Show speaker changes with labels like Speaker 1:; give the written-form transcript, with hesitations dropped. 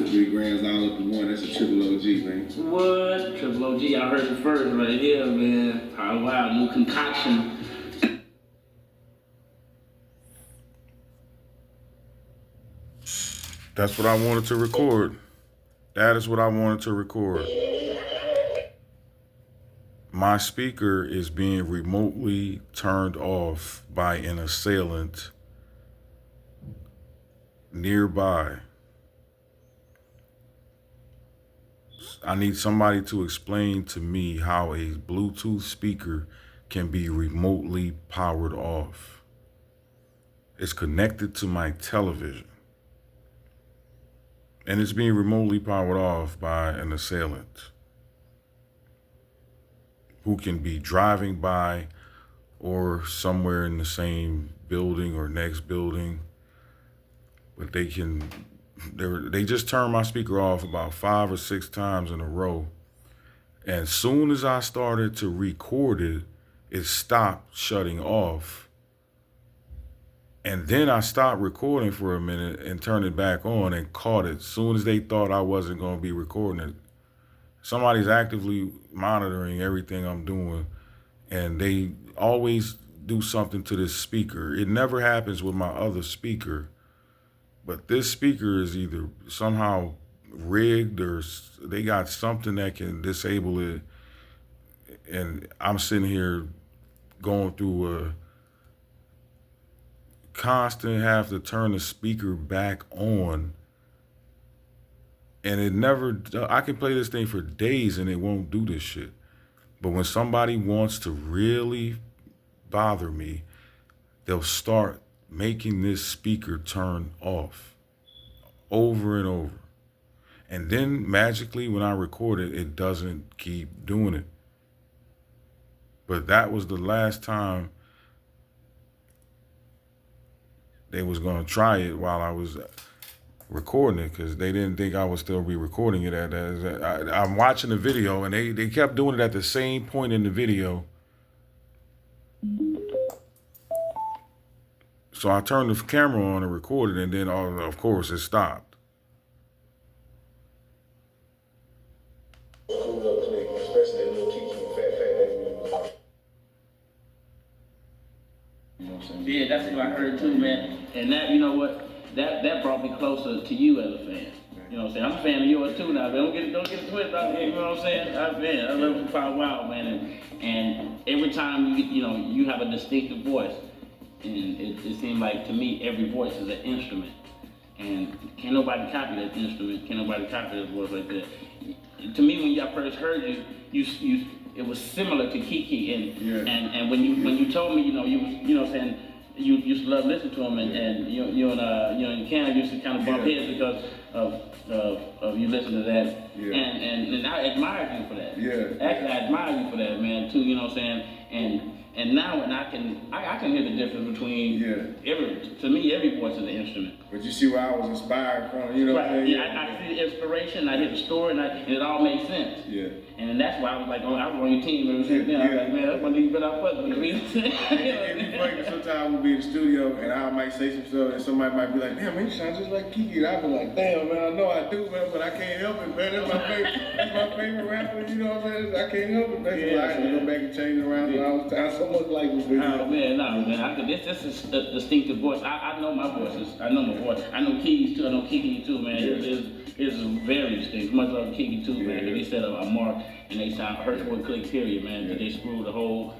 Speaker 1: 3 grams all up in one. That's a triple OG, man.
Speaker 2: What? Triple OG, I heard it first right here, man. Oh, wow, new concoction.
Speaker 3: That's what I wanted to record. That is what I wanted to record. My speaker is being remotely turned off by an assailant nearby. I need somebody to explain to me how a Bluetooth speaker can be remotely powered off. It's connected to my television. And it's being remotely powered off by an assailant who can be driving by or somewhere in the same building or next building. But they just turned my speaker off about 5 or 6 times in a row. And as soon as I started to record it, it stopped shutting off. And then I stopped recording for a minute and turned it back on and caught it as soon as they thought I wasn't going to be recording it. Somebody's actively monitoring everything I'm doing, and they always do something to this speaker. It never happens with my other speaker, but this speaker is either somehow rigged or they got something that can disable it. And I'm sitting here going through a constant have to turn the speaker back on, and it never, I can play this thing for days and it won't do this shit. But when somebody wants to really bother me, they'll start making this speaker turn off over and over. And then magically when I record it, it doesn't keep doing it. But that was the last time they was gonna try it while I was recording it, because they didn't think I would still be recording it I'm watching the video, and they kept doing it at the same point in the video. So I turned the camera on and recorded, and then of course it stopped.
Speaker 2: Yeah, that's what I heard too, man. And that, you know what, that brought me closer to you as a fan. You know what I'm saying? I'm a fan of yours too now, man. Don't get it twisted out here, you know what I'm saying? I love you for a while, man. And every time you have a distinctive voice. And it seemed like to me every voice is an instrument. And can't nobody copy that instrument, can't nobody copy that voice like that. To me, when I first heard you it was similar to Kiki, and when you told me, you know what I'm saying, you used to love listening to him, and you and Cam used to kind of bump heads because of you listening to that, and I admired you for that.
Speaker 1: Yeah.
Speaker 2: Actually, I admire you for that, man, too. You know what I'm saying, and now when I can hear the difference between every voice is an instrument.
Speaker 1: But you see where I was inspired from, you know what I mean?
Speaker 2: Yeah, I see the inspiration, I hear the story, and it all makes sense.
Speaker 1: Yeah.
Speaker 2: And that's why I was like, I was on your team and everything. I was like, man, that's one thing you better not fuck with me.
Speaker 1: It'd be funny, sometimes we'll be in the studio and I might say some stuff and somebody might be like, damn, man, you sound just like Kiki. And I'll be like, damn, man, I know I do, man, but I can't help it, man. That's my favorite rapper, you know what I'm saying? I can't help it, man. So I had to go back and change it around, so I was so much like this.
Speaker 2: Oh, man, this is a distinctive voice. I know my voices. I know my voice. I know Kiki's too. I know Kiki too, man. It's very distinct. Much love Kiki too, man. They set a mark and they sound hurt with click period, man. They screw the whole